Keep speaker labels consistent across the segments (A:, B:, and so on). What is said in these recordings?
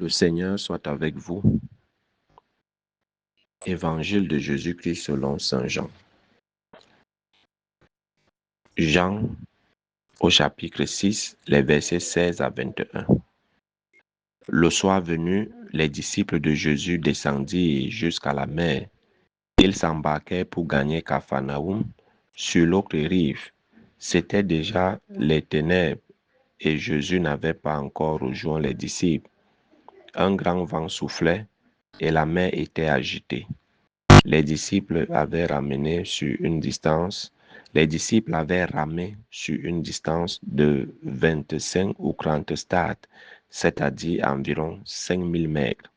A: Le Seigneur soit avec vous. Évangile de Jésus-Christ selon saint Jean. Jean, au chapitre 6, les versets 16 à 21. Le soir venu, les disciples de Jésus descendirent jusqu'à la mer. Ils s'embarquèrent pour gagner Capharnaüm sur l'autre rive. C'étaient déjà les ténèbres et Jésus n'avait pas encore rejoint les disciples. Un grand vent soufflait et la mer était agitée. Les disciples avaient ramé sur une distance de 25 ou 30 stades, c'est-à-dire environ 5000 mètres.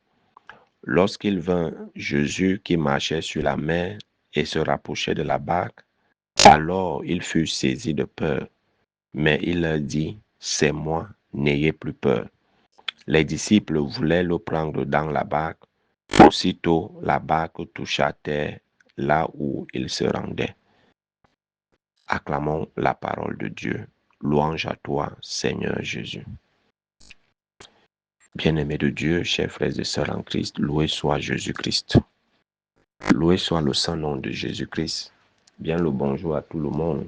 A: Lorsqu'il vint Jésus qui marchait sur la mer et se rapprochait de la barque, alors ils furent saisis de peur. Mais il leur dit, « C'est moi, n'ayez plus peur. » Les disciples voulaient le prendre dans la barque. Aussitôt, la barque toucha terre là où il se rendait. Acclamons la parole de Dieu. Louange à toi, Seigneur Jésus. Bien-aimés de Dieu, chers frères et sœurs en Christ, loué soit Jésus-Christ. Loué soit le saint nom de Jésus-Christ. Bien le bonjour à tout le monde.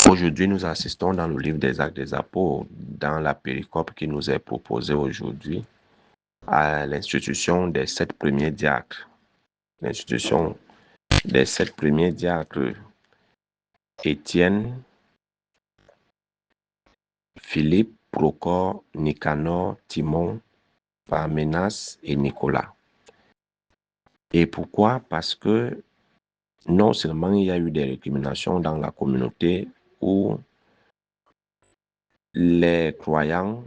A: Aujourd'hui, nous assistons dans le livre des Actes des Apôtres, dans la péricope qui nous est proposée aujourd'hui, à l'institution des 7 premiers diacres. L'institution des 7 premiers diacres, Étienne, Philippe, Procore, Nicanor, Timon, Parménas et Nicolas. Et pourquoi? Parce que non seulement il y a eu des récriminations dans la communauté où les croyants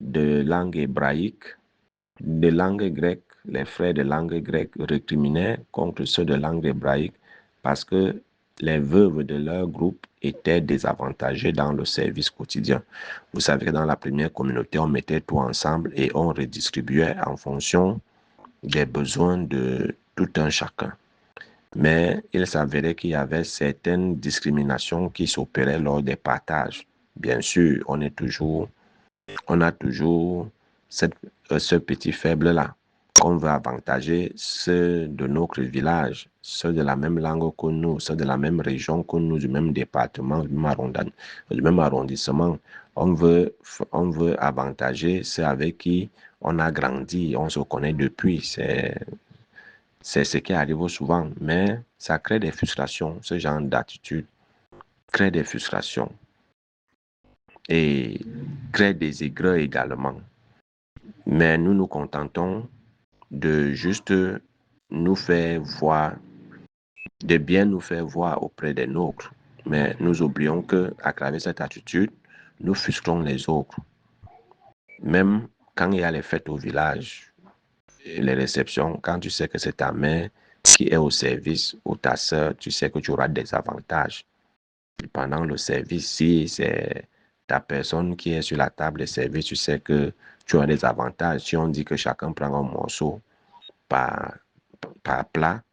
A: de langue hébraïque, de langue grecque, les frères de langue grecque récriminaient contre ceux de langue hébraïque parce que les veuves de leur groupe étaient désavantagées dans le service quotidien. Vous savez que dans la première communauté, on mettait tout ensemble et on redistribuait en fonction des besoins de tout un chacun. Mais il s'avérait qu'il y avait certaines discriminations qui s'opéraient lors des partages. Bien sûr, on a toujours ce petit faible-là, qu'on veut avantager ceux de notre village, ceux de la même langue que nous, ceux de la même région que nous, du même département, du même arrondissement. On veut avantager ceux avec qui on a grandi, on se connaît depuis. C'est ce qui arrive souvent, mais ça crée des frustrations. Ce genre d'attitude crée des frustrations et crée des aigreurs également. Mais nous nous contentons de juste nous faire voir, de bien nous faire voir auprès des nôtres. Mais nous oublions qu'à travers cette attitude, nous frustrons les autres. Même quand il y a les fêtes au village, les réceptions, quand tu sais que c'est ta mère qui est au service ou ta soeur, tu sais que tu auras des avantages. Pendant le service, si c'est ta personne qui est sur la table de service, tu sais que tu as des avantages. Si on dit que chacun prend un morceau par plat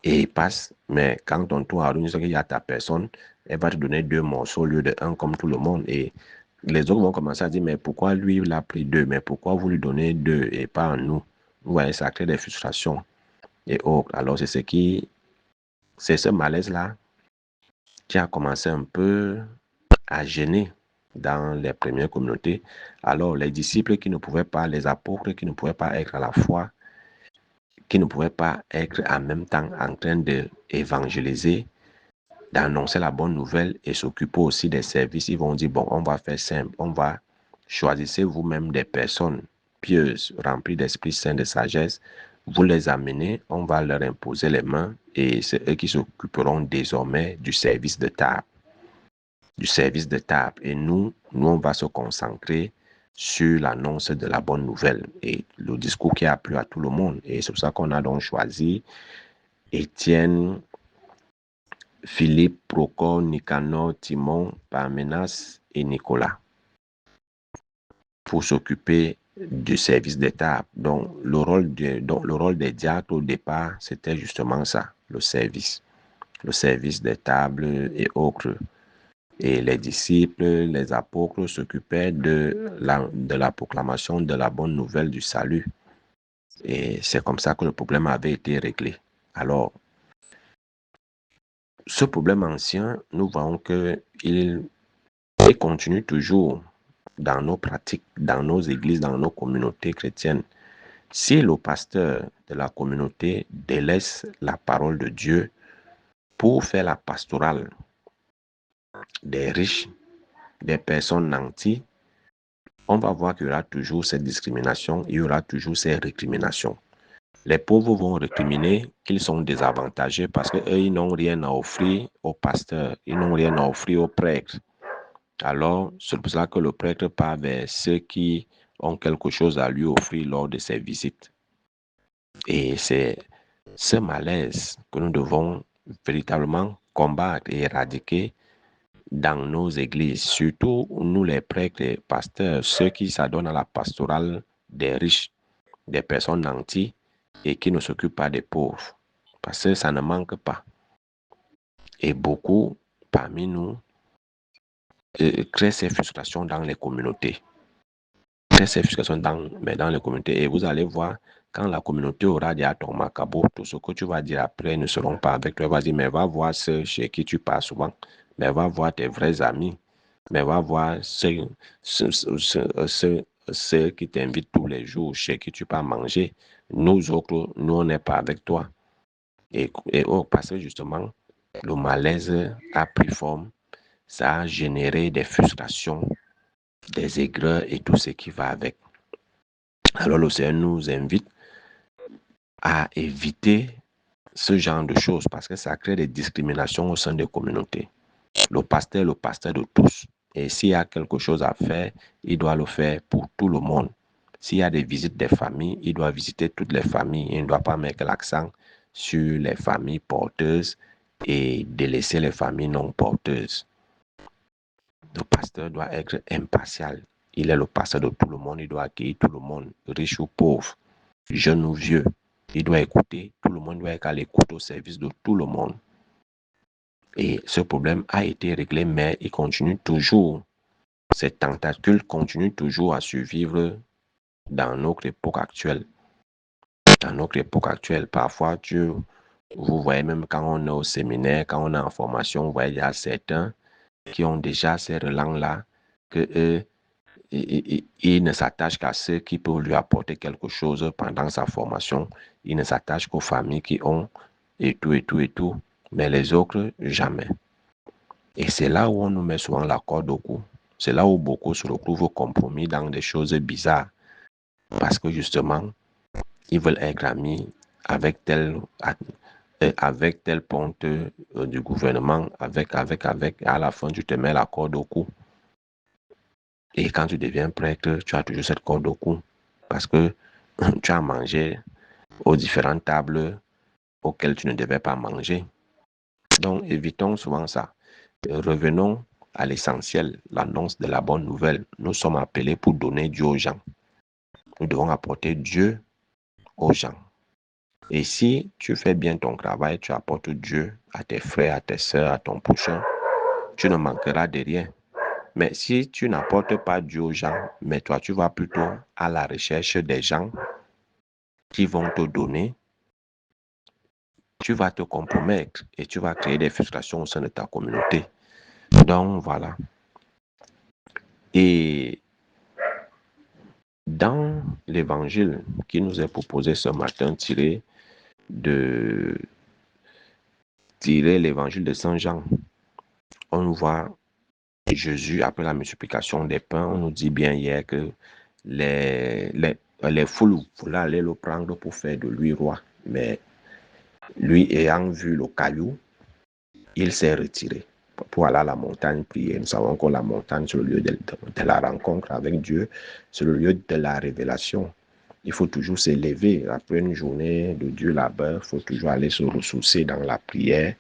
A: et passe, mais quand ton tour arrive, tu sais qu'il y a ta personne, elle va te donner 2 morceaux au lieu de 1 comme tout le monde. Et les autres vont commencer à dire, mais pourquoi lui, il a pris 2, mais pourquoi vous lui donnez 2 et pas à nous? Vous voyez, ça crée des frustrations et autres. Alors, c'est ce malaise-là qui a commencé un peu à gêner dans les premières communautés. Alors, les disciples qui ne pouvaient pas, les apôtres qui ne pouvaient pas être à la fois, qui ne pouvaient pas être en même temps en train d'évangéliser, d'annoncer la bonne nouvelle et s'occuper aussi des services, ils vont dire, bon, on va faire simple, on va choisir vous-même des personnes pieuses, remplies d'Esprit Saint, de sagesse, vous les amenez, on va leur imposer les mains et c'est eux qui s'occuperont désormais du service de table. Et nous, on va se concentrer sur l'annonce de la bonne nouvelle et le discours qui a plu à tout le monde. Et c'est pour ça qu'on a donc choisi Étienne, Philippe, Procore, Nicanor, Timon, Parménas et Nicolas pour s'occuper du service des tables. Donc, le rôle des diacres au départ, c'était justement ça, le service des tables et autres. Et les disciples, les apôtres s'occupaient de la proclamation de la bonne nouvelle du salut. Et c'est comme ça que le problème avait été réglé. Alors, ce problème ancien, nous voyons qu'il continue toujours dans nos pratiques, dans nos églises, dans nos communautés chrétiennes. Si le pasteur de la communauté délaisse la parole de Dieu pour faire la pastorale des riches, des personnes nantis, on va voir qu'il y aura toujours cette discrimination, il y aura toujours ces récriminations. Les pauvres vont récriminer qu'ils sont désavantagés parce qu'eux, ils n'ont rien à offrir au pasteur, ils n'ont rien à offrir au prêtre. Alors, c'est pour ça que le prêtre part vers ceux qui ont quelque chose à lui offrir lors de ses visites. Et c'est ce malaise que nous devons véritablement combattre et éradiquer dans nos églises, surtout nous les prêtres et pasteurs, ceux qui s'adonnent à la pastorale des riches, des personnes nantis et qui ne s'occupent pas des pauvres. Parce que ça ne manque pas. Et beaucoup parmi nous créent ces frustrations dans les communautés. Ces frustrations dans les communautés. Et vous allez voir, quand la communauté aura dit à ton macabo, tout ce que tu vas dire après ne seront pas avec toi. Vas-y, mais va voir ceux chez qui tu passes souvent. Mais va voir tes vrais amis. Mais va voir ceux qui t'invitent tous les jours, chez qui tu peux manger. Nous autres, nous, on n'est pas avec toi. Et parce que justement, le malaise a pris forme. Ça a généré des frustrations, des aigreurs et tout ce qui va avec. Alors le Seigneur nous invite à éviter ce genre de choses parce que ça crée des discriminations au sein des communautés. Le pasteur de tous. Et s'il y a quelque chose à faire, il doit le faire pour tout le monde. S'il y a des visites des familles, il doit visiter toutes les familles. Il ne doit pas mettre l'accent sur les familles porteuses et délaisser les familles non porteuses. Le pasteur doit être impartial. Il est le pasteur de tout le monde. Il doit accueillir tout le monde, riche ou pauvre, jeune ou vieux. Il doit écouter. Tout le monde doit être à l'écoute au service de tout le monde. Et ce problème a été réglé, mais il continue toujours. Ces tentacules continuent toujours à survivre dans notre époque actuelle. Dans notre époque actuelle, parfois, vous voyez même quand on est au séminaire, quand on est en formation, vous voyez, il y a certains qui ont déjà ces relents-là, que il ne s'attache qu'à ceux qui peuvent lui apporter quelque chose pendant sa formation. Il ne s'attache qu'aux familles qui ont et tout, et tout, et tout. Mais les autres, jamais. Et c'est là où on nous met souvent la corde au cou. C'est là où beaucoup se retrouvent au compromis dans des choses bizarres. Parce que justement, ils veulent être amis avec tel ponte du gouvernement, avec, et à la fin, tu te mets la corde au cou. Et quand tu deviens prêtre, tu as toujours cette corde au cou. Parce que tu as mangé aux différentes tables auxquelles tu ne devais pas manger. Donc, évitons souvent ça. Revenons à l'essentiel, l'annonce de la bonne nouvelle. Nous sommes appelés pour donner Dieu aux gens. Nous devons apporter Dieu aux gens. Et si tu fais bien ton travail, tu apportes Dieu à tes frères, à tes sœurs, à ton prochain, tu ne manqueras de rien. Mais si tu n'apportes pas Dieu aux gens, mais toi, tu vas plutôt à la recherche des gens qui vont te donner, tu vas te compromettre et tu vas créer des frustrations au sein de ta communauté. Donc, voilà. Et dans l'évangile qui nous est proposé ce matin, tiré l'évangile de Saint Jean, on voit Jésus, après la multiplication des pains, on nous dit bien hier que les foules voulaient aller le prendre pour faire de lui roi. Mais lui, ayant vu le caillou, il s'est retiré pour aller à la montagne prier. Nous savons que la montagne, c'est le lieu de la rencontre avec Dieu, c'est le lieu de la révélation. Il faut toujours s'élever. Après une journée de Dieu là-bas, il faut toujours aller se ressourcer dans la prière,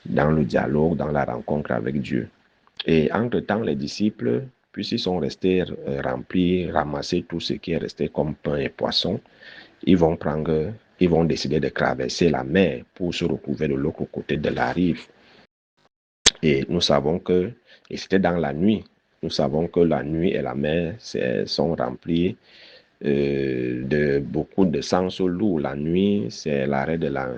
A: dans le dialogue, dans la rencontre avec Dieu. Et entre-temps, les disciples, puisqu'ils sont restés remplis, ramasser tout ce qui est resté comme pain et poisson, ils vont décider de traverser la mer pour se retrouver de l'autre côté de la rive. Et nous savons que, et c'était dans la nuit, nous savons que la nuit et la mer sont remplies de beaucoup de sens lourds. La nuit, c'est l'arrêt de la...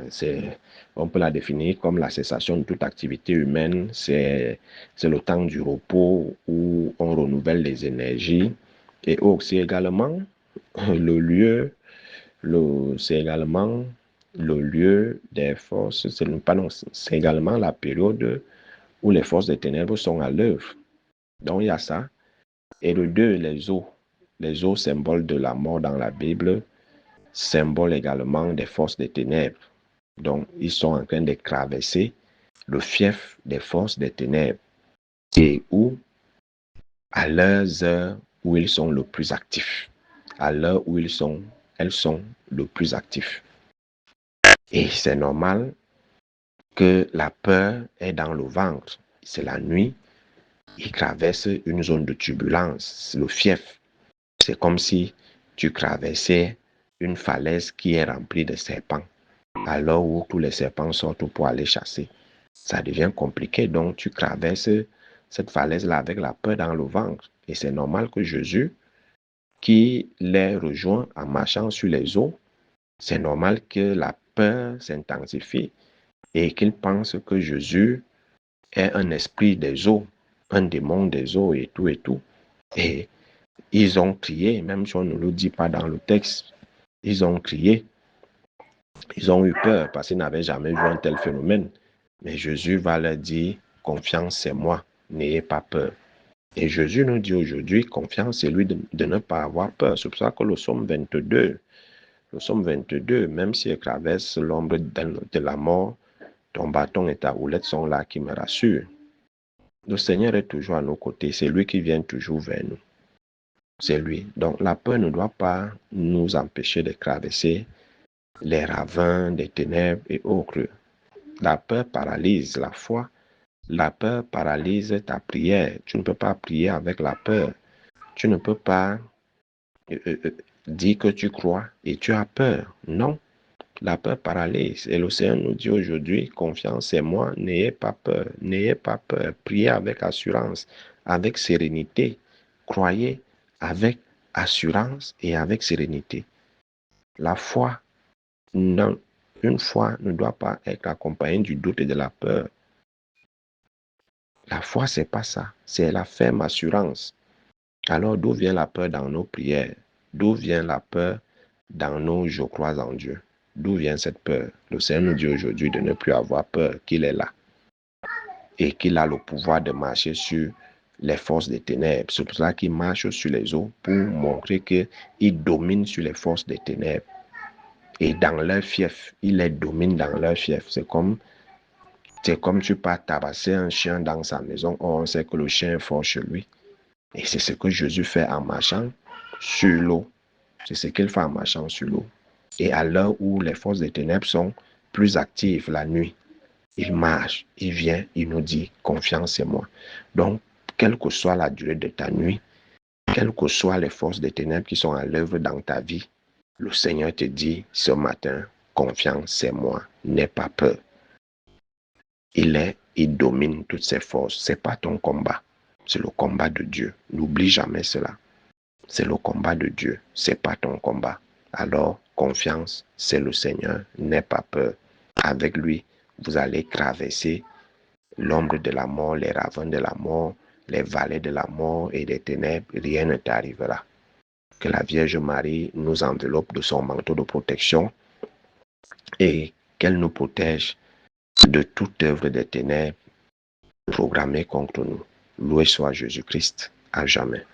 A: On peut la définir comme la cessation de toute activité humaine. C'est le temps du repos où on renouvelle les énergies. Et aussi également le lieu, c'est également le lieu des forces, c'est également la période où les forces des ténèbres sont à l'œuvre. Donc il y a ça. Et le 2, les eaux, symbole de la mort dans la Bible, symbole également des forces des ténèbres. Donc, ils sont en train de traverser le fief des forces des ténèbres et où, à leurs heures où ils sont le plus actifs, à l'heure où elles sont le plus actifs. Et c'est normal que la peur est dans le ventre. C'est la nuit, ils traversent une zone de turbulence, le fief. C'est comme si tu traversais une falaise qui est remplie de serpents, alors où tous les serpents sortent pour aller chasser. Ça devient compliqué, donc tu traverses cette falaise-là avec la peur dans le ventre. Et c'est normal que Jésus, qui les rejoint en marchant sur les eaux, c'est normal que la peur s'intensifie et qu'il pense que Jésus est un esprit des eaux, un démon des eaux et tout et tout. Et ils ont crié, même si on ne le dit pas dans le texte, ils ont crié. Ils ont eu peur parce qu'ils n'avaient jamais vu un tel phénomène. Mais Jésus va leur dire, confiance, c'est moi, n'ayez pas peur. Et Jésus nous dit aujourd'hui, confiance, c'est lui de ne pas avoir peur. C'est pour ça que le psaume 22, même s'il traverse l'ombre de la mort, ton bâton et ta houlette sont là qui me rassurent. Le Seigneur est toujours à nos côtés, c'est lui qui vient toujours vers nous. C'est lui. Donc la peur ne doit pas nous empêcher de traverser les ravins des ténèbres et autres. La peur paralyse la foi. La peur paralyse ta prière. Tu ne peux pas prier avec la peur. Tu ne peux pas dire que tu crois et tu as peur. Non. La peur paralyse. Et le Seigneur nous dit aujourd'hui, confiance en moi, n'ayez pas peur. N'ayez pas peur. Priez avec assurance, avec sérénité. Croyez avec assurance et avec sérénité. La foi, non, une foi ne doit pas être accompagnée du doute et de la peur. La foi, c'est pas ça. C'est la ferme assurance. Alors, d'où vient la peur dans nos prières? D'où vient la peur dans nos je crois en Dieu? D'où vient cette peur? Le Seigneur nous dit aujourd'hui de ne plus avoir peur, qu'il est là et qu'il a le pouvoir de marcher sur les forces des ténèbres. C'est pour ça qu'il marche sur les eaux pour montrer qu'il domine sur les forces des ténèbres. Et dans leur fief, il les domine dans leur fief. C'est comme tu pars tabasser un chien dans sa maison. On sait que le chien est fort chez lui. Et c'est ce que Jésus fait en marchant sur l'eau. C'est ce qu'il fait en marchant sur l'eau. Et à l'heure où les forces des ténèbres sont plus actives la nuit, il marche, il vient, il nous dit, confiance en moi. Donc, quelle que soit la durée de ta nuit, quelles que soient les forces des ténèbres qui sont à l'œuvre dans ta vie, le Seigneur te dit ce matin, confiance en moi, n'aie pas peur. Il domine toutes ces forces. Ce n'est pas ton combat, c'est le combat de Dieu. N'oublie jamais cela. C'est le combat de Dieu, ce n'est pas ton combat. Alors, confiance, c'est le Seigneur, n'aie pas peur. Avec lui, vous allez traverser l'ombre de la mort, les ravins de la mort, les vallées de la mort et des ténèbres, rien ne t'arrivera. Que la Vierge Marie nous enveloppe de son manteau de protection et qu'elle nous protège de toute œuvre des ténèbres programmée contre nous. Loué soit Jésus-Christ, à jamais.